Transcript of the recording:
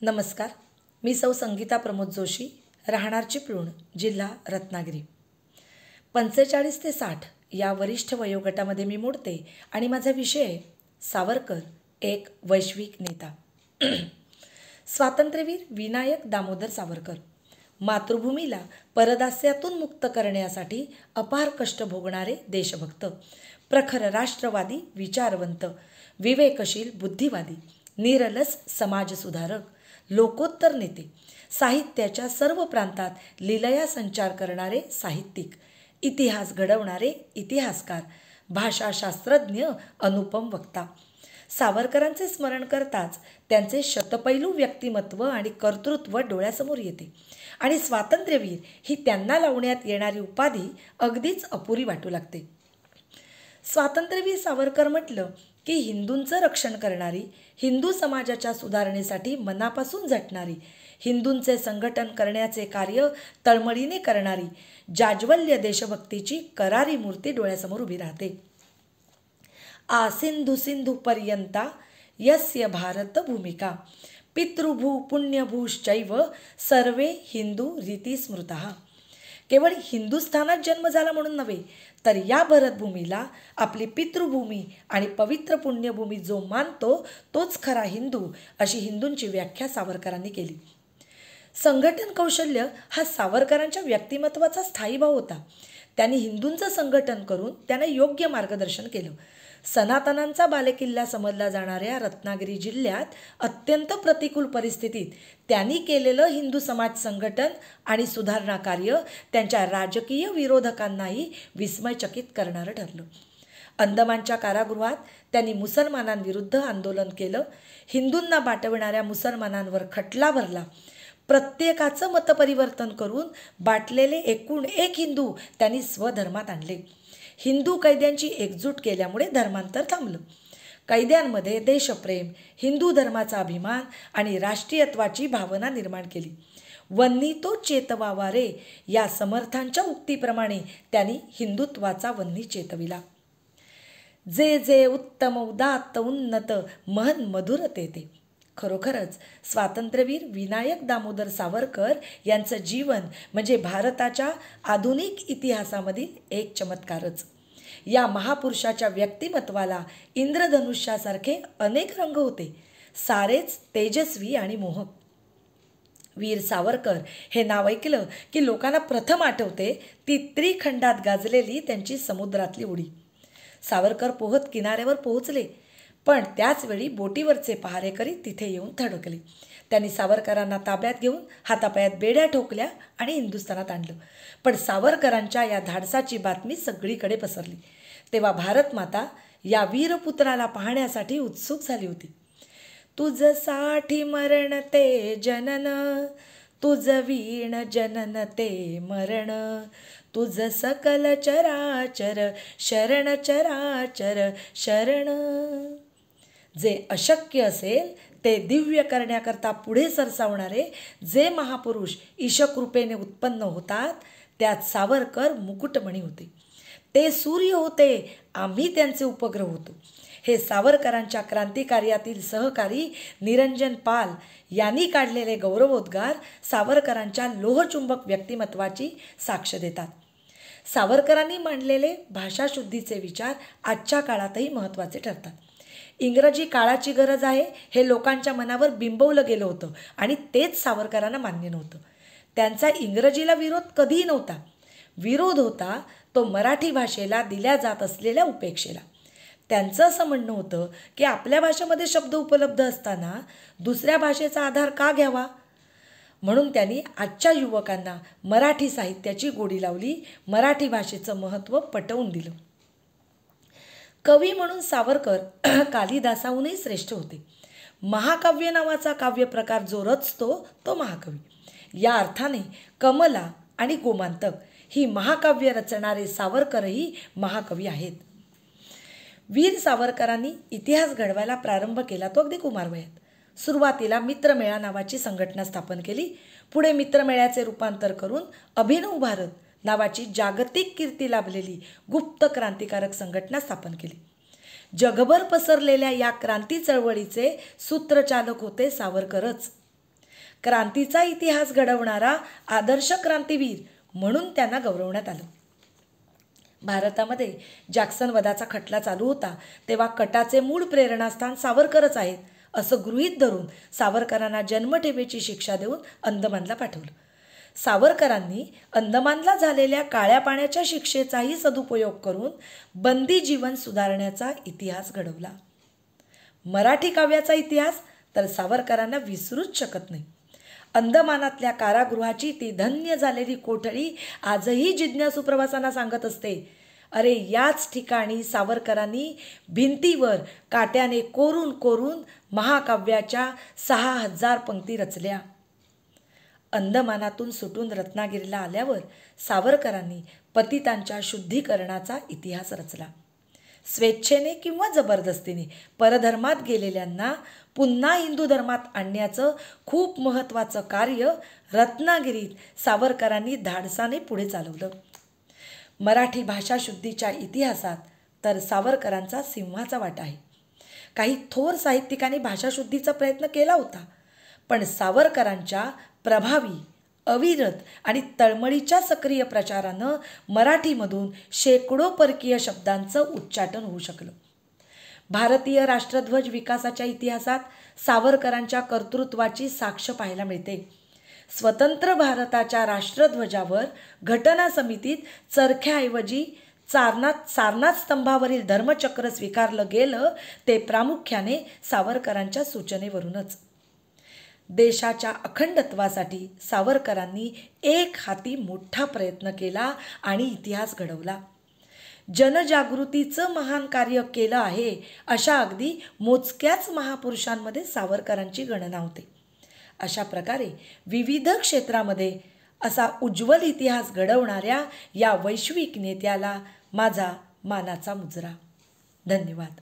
नमस्कार. मी सौ संगीता प्रमोद जोशी, राहणार चिपळूण, जिल्हा रत्नागिरी. 45 ते 60 या वरिष्ठ वयोगटामध्ये मी मोडते आणि माझा विषय आहे सावरकर, एक वैश्विक नेता. स्वातंत्र्यवीर विनायक दामोदर सावरकर मातृभूमीला परदास्यातून मुक्त करण्यासाठी अपार कष्ट भोगणारे देशभक्त, प्रखर राष्ट्रवादी, विचारवंत, विवेकशील बुद्धिवादी, निरलस समाजसुधारक, लोकोत्तर नेते, साहित्याच्या सर्व प्रांतात लीलया संचार करणारे साहित्यिक, इतिहास घडवणारे इतिहासकार, भाषाशास्त्रज्ञ, अनुपम वक्ता. सावरकरांचे स्मरण करताच त्यांचे शतपैलू व्यक्तिमत्व आणि कर्तृत्व डोळ्यासमोर येते आणि स्वातंत्र्यवीर ही त्यांना लावण्यात येणारी उपाधी अगदीच अपुरी वाटू लागते. स्वातंत्र्यवीर सावरकर म्हटलं की हिंदूंचं रक्षण करणारी, हिंदू समाजाच्या सुधारणेसाठी मनापासून झटणारी, हिंदूंचे संघटन करण्याचे कार्य तळमळीने करणारी जाज्वल्य देशभक्तीची करारी मूर्ती डोळ्यासमोर उभी राहते. आ सिंधू सिंधू पर्यंता यस्य भारत भूमिका पितृभू पुण्यभूश्चैव सर्वे हिंदू रीती स्मृतः. केवळ हिंदुस्थानात जन्म झाला म्हणून नव्हे, तर या भरतभूमीला आपली पितृभूमी आणि पवित्र पुण्यभूमी जो मानतो तोच खरा हिंदू, अशी हिंदूंची व्याख्या सावरकरांनी केली. संघटन कौशल्य हा सावरकरांच्या व्यक्तिमत्वाचा स्थायी भाव होता. त्यांनी हिंदूंचं संघटन करून त्यांना योग्य मार्गदर्शन केलं. सनातनांचा बालेकिल्ला समजला जाणाऱ्या रत्नागिरी जिल्ह्यात अत्यंत प्रतिकूल परिस्थितीत त्यांनी केलेलं हिंदू समाज संघटन आणि सुधारणा कार्य त्यांच्या राजकीय विरोधकांनाही विस्मयचकित करणारं ठरलं. अंदमानच्या कारागृहात त्यांनी मुसलमानांविरुद्ध आंदोलन केलं. हिंदूंना बाटविणाऱ्या मुसलमानांवर खटला भरला. प्रत्येकाचं मतपरिवर्तन करून बाटलेले एकूण एक हिंदू त्यांनी स्वधर्मात आणले. हिंदू कैद्यांची एकजूट केल्यामुळे धर्मांतर थांबलं. कैद्यांमध्ये देशप्रेम, हिंदू धर्माचा अभिमान आणि राष्ट्रीयत्वाची भावना निर्माण केली. वन्नी तो चेतवावा रे या समर्थांच्या उक्तीप्रमाणे त्यांनी हिंदुत्वाचा वन्नी चेतविला. जे जे उत्तम उदात्त उन्नत महन मधुर ते. खरोखरच स्वातंत्र्यवीर विनायक दामोदर सावरकर यांचं जीवन म्हणजे भारताच्या आधुनिक इतिहासामधील एक चमत्कारच. या महापुरुषाच्या व्यक्तिमत्वाला इंद्रधनुष्यासारखे अनेक रंग होते, सारेच तेजस्वी आणि मोहक. वीर सावरकर हे नाव ऐकलं की लोकांना प्रथम आठवते ती त्रिखंडात गाजलेली त्यांची समुद्रातली उडी. सावरकर पोहत किनाऱ्यावर पोहोचले, पण त्याचवेळी बोटीवरचे पहारेकरी तिथे येऊन थडकले. त्यांनी सावरकरांना ताब्यात घेऊन हातापायात बेड्या ठोकल्या आणि हिंदुस्थानात आणलं. पण सावरकरांच्या या धाडसाची बातमी सगळीकडे पसरली. तेव्हा भारतमाता या वीरपुत्राला पाहण्यासाठी उत्सुक झाली होती. तुझसाठी मरण ते जनन, तुझ वीण जनन ते मरण, तुझ सकल चराचर शरण चराचर शरण. जे अशक्य असेल ते दिव्य करण्याकरता पुढे सरसावणारे जे महापुरुष ईशकृपेने उत्पन्न होतात, त्यात सावरकर मुकुटमणी होते. ते सूर्य होते, आम्ही त्यांचे उपग्रह होतो. हे सावरकरांच्या क्रांतिकार्यातील सहकारी निरंजन पाल यांनी काढलेले गौरवोद्गार सावरकरांच्या लोहचुंबक व्यक्तिमत्वाची साक्ष देतात. सावरकरांनी मांडलेले भाषाशुद्धीचे विचार आजच्या काळातही महत्त्वाचे ठरतात. इंग्रजी काळाची गरज आहे हे लोकांच्या मनावर बिंबवलं गेलं होतं आणि तेच सावरकरांना मान्य नव्हतं. त्यांचा इंग्रजीला विरोध कधीही नव्हता. विरोध होता तो मराठी भाषेला दिल्या जात असलेल्या उपेक्षेला. त्यांचं असं म्हणणं होतं की आपल्या भाषेमध्ये शब्द उपलब्ध असताना दुसऱ्या भाषेचा आधार का घ्यावा. म्हणून त्यांनी आजच्या युवकांना मराठी साहित्याची गोडी लावली, मराठी भाषेचं महत्त्व पटवून दिलं. कवी म्हणून सावरकर कालिदासाहूनही श्रेष्ठ होते. महाकाव्य नावाचा काव्यप्रकार जो रचतो तो महाकवी. या अर्थाने कमला आणि गोमांतक ही महाकाव्य रचणारे सावरकरही महाकवी आहेत. वीर सावरकरांनी इतिहास घडवायला प्रारंभ केला तो अगदी कुमारवयात. सुरुवातीला मित्रमेळा नावाची संघटना स्थापन केली. पुढे मित्रमेळ्याचे रूपांतर करून अभिनव भारत नावाची जागतिक कीर्ती लाभलेली गुप्त क्रांतिकारक संघटना स्थापन केली. जगभर पसरलेल्या या क्रांती चळवळीचे सूत्रचालक होते सावरकरच. क्रांतीचा इतिहास घडवणारा आदर्श क्रांतीवीर म्हणून त्यांना गौरवण्यात आलं. भारतामध्ये जॅक्सन वधाचा खटला चालू होता तेव्हा कटाचे मूळ प्रेरणास्थान सावरकरच आहेत असं गृहीत धरून सावरकरांना जन्मठेपेची शिक्षा देऊन अंदमानला पाठवलं. सावरकरांनी अंदमानला झालेल्या काळ्या पाण्याच्या शिक्षेचाही सदुपयोग करून बंदी जीवन सुधारण्याचा इतिहास घडवला. मराठी काव्याचा इतिहास तर सावरकरांना विसरूच शकत नाही. अंदमानातल्या कारागृहाची ती धन्य झालेली कोठडी आजही जिज्ञासू प्रवासांना सांगत असते, अरे याच ठिकाणी सावरकरांनी भिंतीवर काट्याने कोरून कोरून महाकाव्याच्या 6000 पंक्ती रचल्या. अंदमानातून सुटून रत्नागिरीला आल्यावर सावरकरांनी पतितांच्या शुद्धीकरणाचा इतिहास रचला. स्वेच्छेने किंवा जबरदस्तीने परधर्मात गेलेल्यांना पुन्हा हिंदू धर्मात आणण्याचं खूप महत्त्वाचं कार्य रत्नागिरीत सावरकरांनी धाडसाने पुढे चालवलं. मराठी भाषाशुद्धीच्या इतिहासात तर सावरकरांचा सिंहाचा वाटा आहे. काही थोर साहित्यिकांनी भाषाशुद्धीचा प्रयत्न केला होता, पण सावरकरांच्या प्रभावी, अविरत आणि तळमळीच्या सक्रिय प्रचारानं मराठीमधून शेकडो परकीय शब्दांचं उच्चाटन होऊ शकलं. भारतीय राष्ट्रध्वज विकासाच्या इतिहासात सावरकरांच्या कर्तृत्वाची साक्ष पाहायला मिळते. स्वतंत्र भारताच्या राष्ट्रध्वजावर घटना समितीत चरख्याऐवजी सारनाथ स्तंभावरील धर्मचक्र स्वीकारलं गेलं ते प्रामुख्याने सावरकरांच्या सूचनेवरूनच. देशाच्या अखंडत्वासाठी सावरकरांनी एक हाती मोठा प्रयत्न केला आणि इतिहास घडवला. जनजागृतीचं महान कार्य केलं आहे अशा अगदी मोजक्याच महापुरुषांमध्ये सावरकरांची गणना होते. अशा प्रकारे विविध क्षेत्रामध्ये असा उज्ज्वल इतिहास घडवणाऱ्या या वैश्विक नेत्याला माझा मानाचा मुजरा. धन्यवाद.